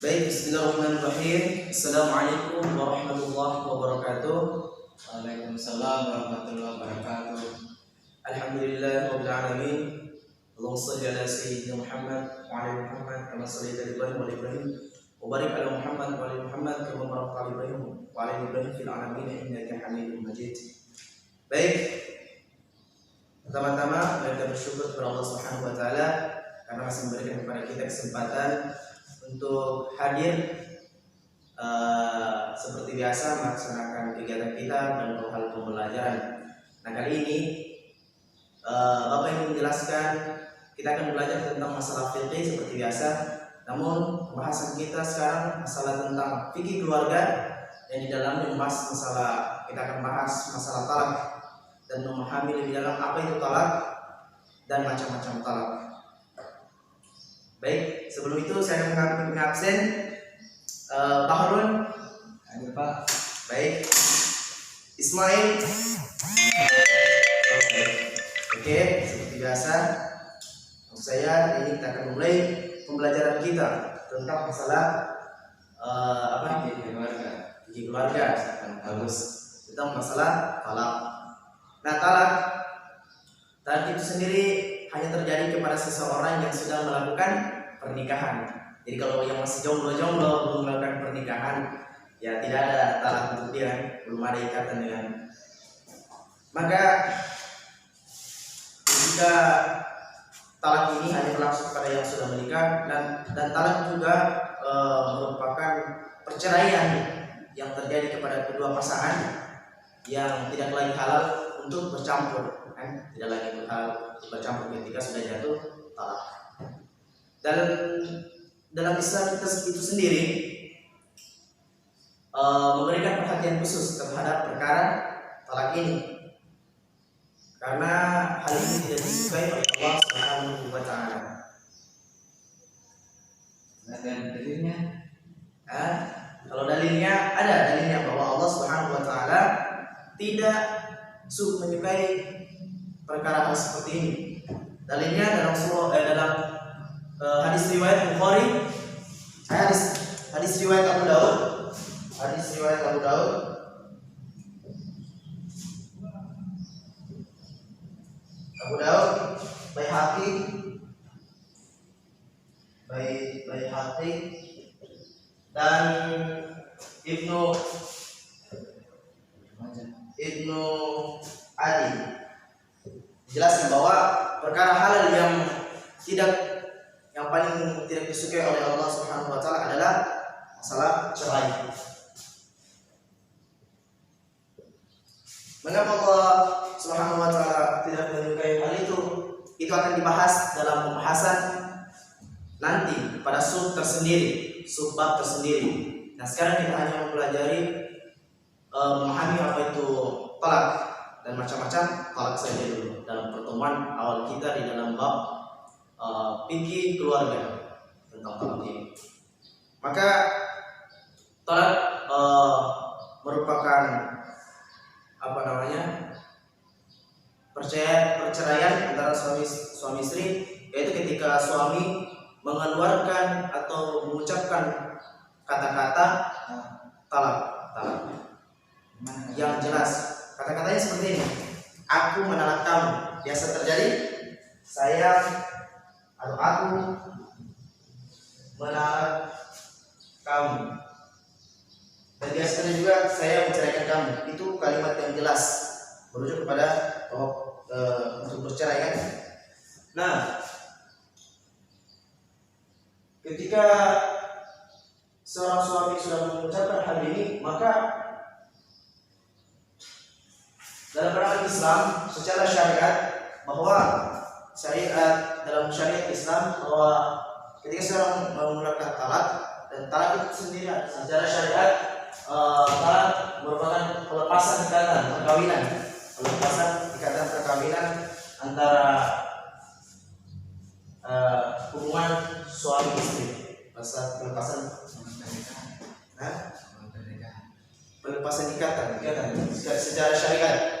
Baik, bismillahirrahmanirrahim. Assalamualaikum warahmatullahi wabarakatuh. Waalaikumsalam warahmatullahi wabarakatuh. Alhamdulillahirabbil alamin. Allahumma shalli ala sayyidina Muhammad wa ala Muhammad kama shallaita ala Ibrahim wa ala Ibrahim wa barik ala Muhammad wa ala Muhammad kama barakta ala Ibrahim wa ala Ibrahim fil alamin innaka Hamidum Majid. Baik. Pertama-tama kita bersyukur kepada Allah Subhanahu wa taala karena masih memberikan kepada kita kesempatan untuk hadir seperti biasa melaksanakan kegiatan kita dan hal pembelajaran. Nah, kali ini Bapak ingin menjelaskan, kita akan belajar tentang masalah fikih seperti biasa. Namun pembahasan kita sekarang masalah tentang fikih keluarga, yang di dalamnya membahas masalah, kita akan bahas masalah talak dan memahami lebih dalam apa itu talak dan macam-macam talak. Baik, sebelum itu saya akan mengabsen Pak Harun. Hadir Pak. Baik. Ismail. Oke, seperti biasa. Maksud saya ini kita akan mulai pembelajaran kita tentang masalah Fikih keluarga. fikih keluarga. Bagus. Tentang masalah talak. Nah, talak itu sendiri hanya terjadi kepada seseorang yang sudah melakukan pernikahan. Jadi kalau yang masih jomblo-jomblo belum melakukan pernikahan, ya tidak ada talak untuk dia, belum ada ikatan dengan. Maka jika talak ini hanya berlaku kepada yang sudah menikah, dan talak juga merupakan perceraian yang terjadi kepada kedua pasangan yang tidak lagi halal untuk bercampur, kan? Tidak lagi halal untuk bercampur ketika sudah jatuh talak. Dan dalam Islam kita itu sendiri memberikan perhatian khusus terhadap perkara talak ini, karena hal ini tidak disukai oleh Allah Subhanahu wa taala. Dan dalilnya? Kalau dalilnya ada dalilnya bahwa Allah Subhanahu wa taala tidak menyukai perkara hal seperti ini. Dalilnya dalam hadis riwayat Bukhari, hadis riwayat Abu Daud, Baihaqi dan Ibnu Adi jelaskan bahwa perkara halal yang paling tidak disukai oleh Allah Subhanahu wa taala adalah masalah cerai. Mengapa Allah Subhanahu wa taala tidak menyukai hal itu? Itu akan dibahas dalam pembahasan nanti pada subbab tersendiri. Nah, sekarang kita hanya mempelajari memahami apa itu talak dan macam-macam talak saja dulu dalam pertemuan awal kita di dalam bab fikih keluarga tentang talak ini. Maka talak merupakan perceraian antara suami istri, yaitu ketika suami mengeluarkan atau mengucapkan kata-kata talak yang jelas. Kata-katanya seperti ini: aku menolak kamu. Biasa terjadi, saya atau aku menolak kamu. Dan biasanya juga saya menceraikan kamu. Itu kalimat yang jelas merujuk kepada untuk bercerai, kan? Nah, ketika seorang suami sudah mengucapkan hal ini, maka dalam peraturan Islam secara syariat, dalam syariat Islam bahwa ketika seorang mengeluarkan talak, dan talak itu sendiri secara syariat talak merupakan pelepasan ikatan perkawinan antara hubungan suami istri. Pelepasan ikatan secara syariat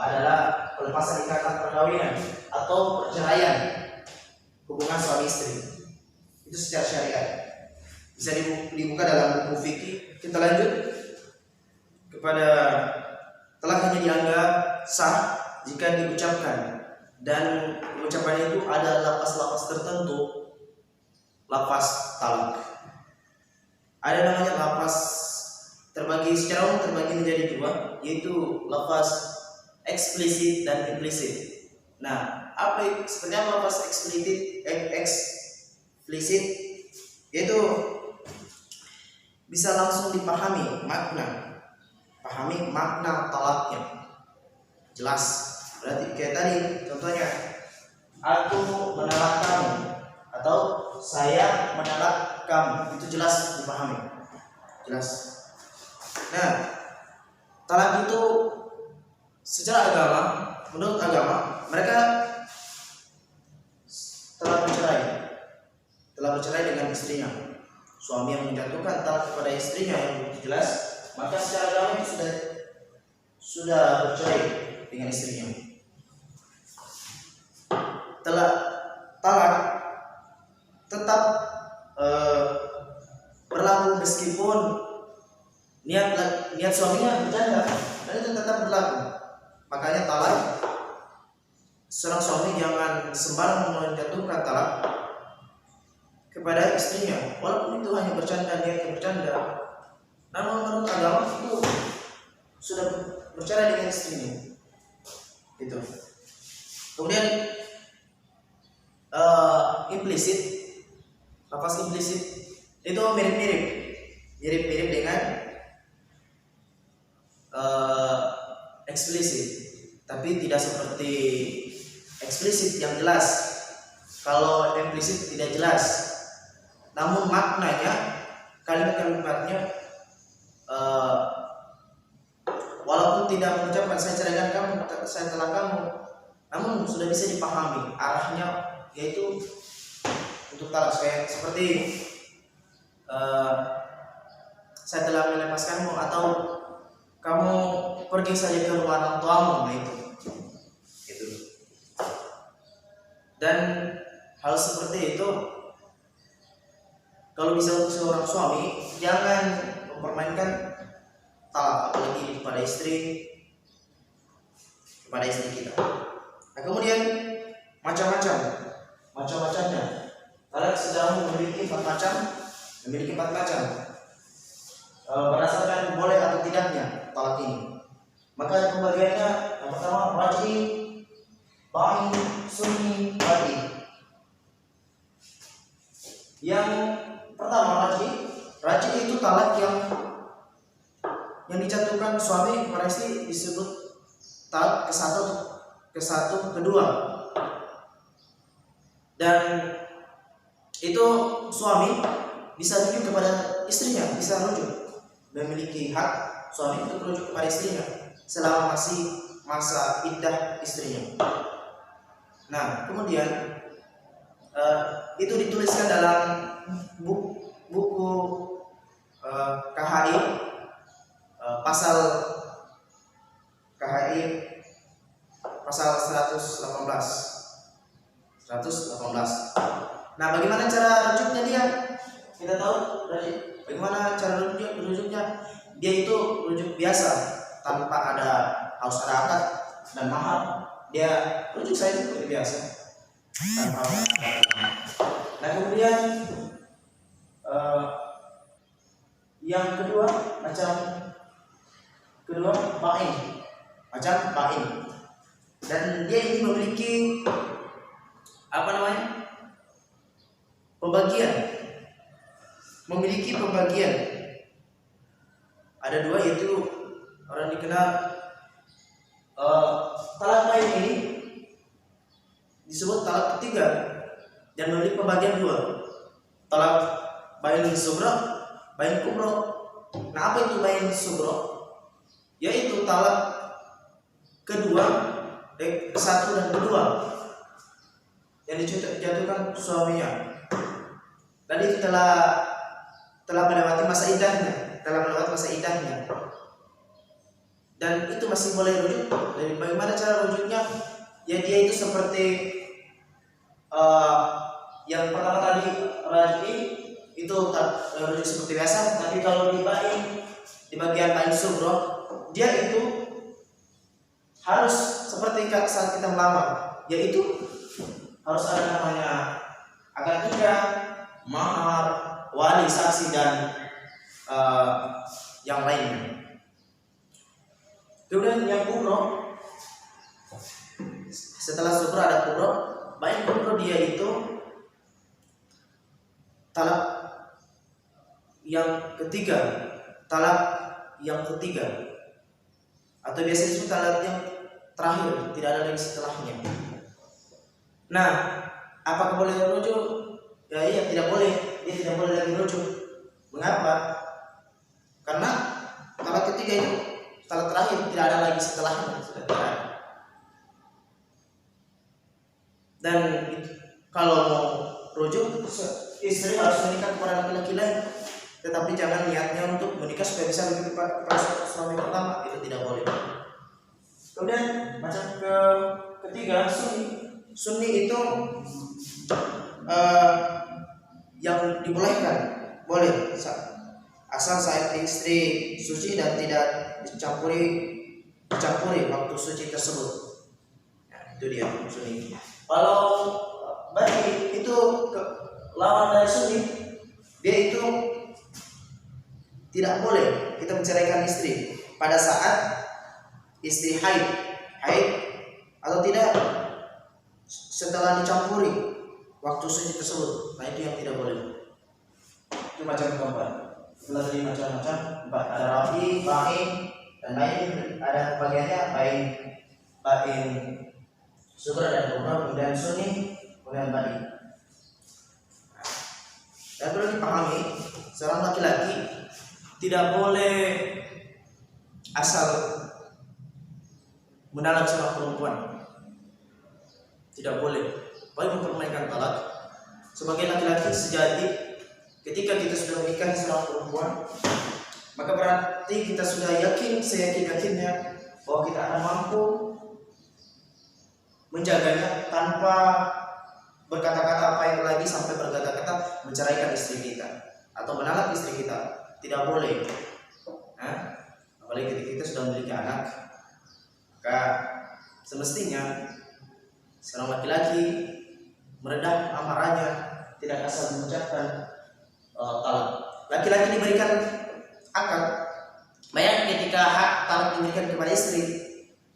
adalah pelepasan ikatan perkawinan atau perceraian hubungan suami istri. Itu secara syariat. Bisa dibuka dalam buku fikih. Kita lanjut kepada talak hanya dianggap sah jika diucapkan, dan ucapan itu ada lafaz-lafaz tertentu. Lafaz talak ada namanya lafaz terbagi secara umum terbagi menjadi dua, yaitu lafaz eksplisit dan implisit. Nah, seperti apa lafaz eksplisit? Yaitu bisa langsung dipahami pahami makna talaknya, jelas. Berarti kayak tadi contohnya, aku menalak kamu atau saya menalak kamu, itu jelas dipahami, jelas. Nah, talak itu secara agama, menurut agama mereka telah bercerai dengan istrinya. Suami yang menjatuhkan talak kepada istrinya yang begitu jelas, maka secara agama itu sudah bercerai dengan istrinya. Talak tetap berlaku meskipun niat suaminya berjanda, dan itu tetap berlaku. Makanya talak, seorang suami jangan sembarang menjatuhkan talak kepada istrinya, walaupun itu hanya niatnya bercanda. Namun menurut agama itu sudah bercerai dengan istrinya. Itu. Kemudian implisit, lafaz implisit itu mirip dengan eksplisit, tapi tidak seperti eksplisit yang jelas. Kalau implisit tidak jelas, namun maknanya, kalimat-kalimatnya, walaupun tidak mengucapkan saya ceraikan kamu, saya talak kamu, namun sudah bisa dipahami arahnya, yaitu untuk talak. Saya seperti saya telah melepaskanmu, atau kamu pergi saja ke rumah orang tuamu. Nah itu. Dan hal seperti itu, kalau bisa untuk seorang suami, jangan mempermainkan talak, apalagi kepada istri kita. Nah, kemudian macam-macamnya. Talak sudah memiliki empat macam. Berdasarkan boleh atau tidaknya talak ini. Maka pembagiannya yang pertama raj'i, ba'i, sunni, badi. Yang pertama raj'i itu talak yang dijatuhkan suami kepada istri, disebut talak ke satu, kedua. Dan itu suami bisa rujuk kepada istrinya, bisa rujuk, memiliki hak suami untuk rujuk kepada istrinya selama masih masa iddah istrinya. Nah, kemudian itu dituliskan dalam buku KHI, pasal KHI pasal 118. Nah, bagaimana cara rujuknya dia? Kita tahu bagaimana cara rujuknya. Dia itu rujuk biasa, tanpa harus ada akad dan mahar. Dia rujuk saya seperti biasa, tanpa akad. Nah, kemudian yang kedua, macam bain. Dan dia ini memiliki pembagian. Ada dua, yaitu orang dikenal talak bain ini disebut talak ketiga dan memiliki pembagian dua. Talak bain sughra, bain kubra. Nah, apa itu bain sughra? Yaitu talak satu dan kedua yang dijatuhkan suaminya, dan itu telah melewati masa iddahnya, dan itu masih boleh rujuk. Jadi bagaimana cara rujuknya? Ya, dia itu seperti yang pertama tadi raj'i itu rujuk seperti biasa, tapi kalau di bagian bain sugro dia itu harus seperti saat kita melamar, yaitu harus ada namanya akad nikah, mahar, wali, saksi dan yang lainnya. Kemudian yang kubro, setelah sugro ada kubro. Bain kubro dia itu talak yang ketiga, atau biasanya disebut talak yang terakhir, tidak ada lagi setelahnya. Nah, apakah boleh rujuk? Ya iya, tidak boleh. Dia tidak boleh lagi rujuk. Mengapa? Karena talak ketiga itu talak terakhir, tidak ada lagi setelahnya, sudah tidak ada. Dan kalau mau rujuk, istri harus menikah kepada laki-laki lain, tetapi jangan niatnya untuk menikah supaya bisa lebih kepada suami pertama, itu tidak boleh. Kemudian macam ketiga, sunni itu yang dibolehkan, boleh asal saat istri suci dan tidak dicampuri waktu suci tersebut. Nah, itu dia sunni. Kalau bagi itu lawan dari sunni, dia itu tidak boleh kita menceraikan istri pada saat istri haid atau tidak setelah dicampuri waktu suci tersebut. Nah, itu yang tidak boleh. Itu macam keempat. Setelah tadi macam-macam empat, ada rafi, bain, dan bain ada bagiannya bain sugro dan kubro, kemudian sunni, kemudian bain. Dan perlu dipahami, seorang laki-laki tidak boleh asal mendalam seorang perempuan, tidak boleh. Boleh mempermainkan talak. Sebagai laki-laki sejati, ketika kita sudah menikah seorang perempuan, maka berarti kita sudah seyakin-yakinnya bahwa kita akan mampu menjaganya tanpa berkata-kata apa yang lagi sampai berkata-kata menceraikan istri kita atau menalak istri kita. Tidak boleh. Apalagi ketika kita sudah memiliki anak, maka semestinya seorang laki-laki meredam amarahnya, tidak asal mengucapkan talak. Laki-laki diberikan akad. Bayang ketika hak talak diberikan kepada istri,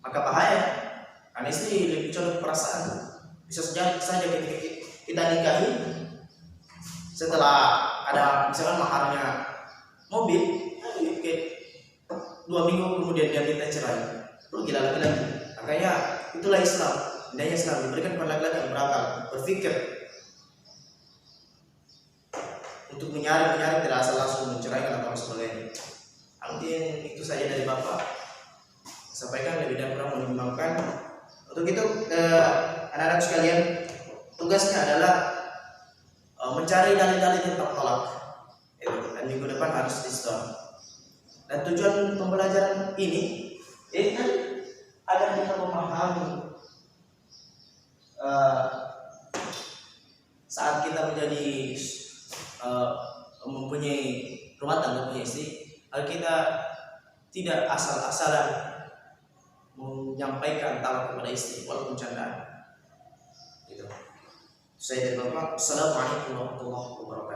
maka bahaya. Karena istri lebih condong perasaan. Bisa saja ketika kita nikahi, setelah ada misalkan maharnya mobil, 2 minggu kemudian dia minta cerai, gila laki-laki. Makanya itulah Islam. Indahnya Islam diberikan kepada laki-laki yang berakal, berpikir untuk menyaring tidak asal langsung menceraikan atau sebagainya. Mungkin itu saja dari Bapak. Sampaikan lebih dan kurang mohon dimaafkan. Untuk itu anak-anak sekalian, tugasnya adalah mencari dalil-dalil tentang talak. Dan minggu depan harus di-store. Dan tujuan pembelajaran ini kan agar kita memahami saat kita menjadi mempunyai rumah tangga, punya istri, agar kita tidak asal-asalan menyampaikan talak kepada istri walaupun candaan. Gitu. Saya dari Bapak. Assalamualaikum warahmatullahi wabarakatuh.